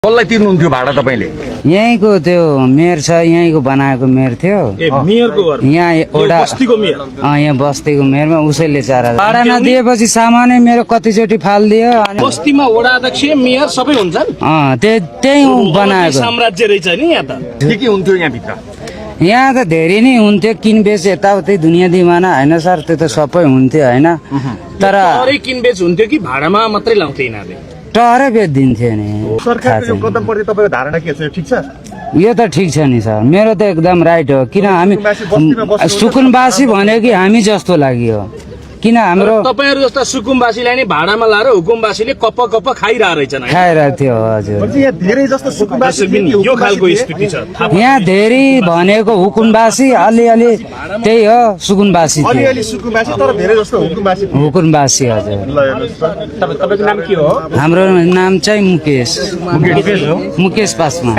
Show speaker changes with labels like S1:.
S1: कसलाई तिर्नुहुन्थ्यो भाडा तपाईले?
S2: यहीँको त्यो मेयर छ, यहीँको बनाएको मेयर थियो
S3: मेयरको घर
S2: यहाँ एउटा
S3: बस्तीको मेयर
S2: यहाँ बस्तीको मेयरमा उसैले 4,000 भाडा नदिएपछि सामानै मेरो कतिचोटि फालिदियो अनि
S3: बस्तीमा वडा अध्यक्ष मेयर सबै हुन्छन्।
S2: त्यही बनाएको।
S3: साम्राज्य रहेछ नि यहाँ त।
S1: के हुन्थ्यो यहाँभित्र?
S2: यहाँ त धेरै नै हुन्थ्यो, किनबेच यताउति दुनियाँ दिमाना होइन सर, त्यो त सबै हुन्थ्यो होइन, तर
S3: अरे किनबेच हुन्थ्यो कि भाडामा मात्रै लाउँथे यिनीहरूले?
S2: टहरै बेचिदिन्थ्यो नि।
S1: सरकारको यो कदमप्रति तपाईको धारणा के छ? यो ठिक छ?
S2: यो त ठिक छ नि सर, मेरो त एकदम राइट हो। किन हामी सुकुनवासी भन्यो कि हामी जस्तो लाग्यो, किन हाम्रो
S3: तपाईहरु जस्ता सुकुमवासीलाई नि भाडामा लाएर हुकुमवासीले कप कप खाइरहेको रहेछन्।
S2: खाइरहेको थियो हजुर।
S1: यहाँ धेरै जस्तो सुकुम्बासी
S3: यो खालको स्थिति छ।
S2: यहाँ धेरै भनेको हुकुमवासी, अलिअलि त्यही हो सुकुनवासी थियो।
S1: अलिअलि सुकुम्बासी तर धेरै जस्तो हुकुमबासी।
S2: हुकुमवासी हजुर।
S3: तपाईको नाम के हो?
S2: हाम्रो नाम चाहिँ मुकेश पासवान।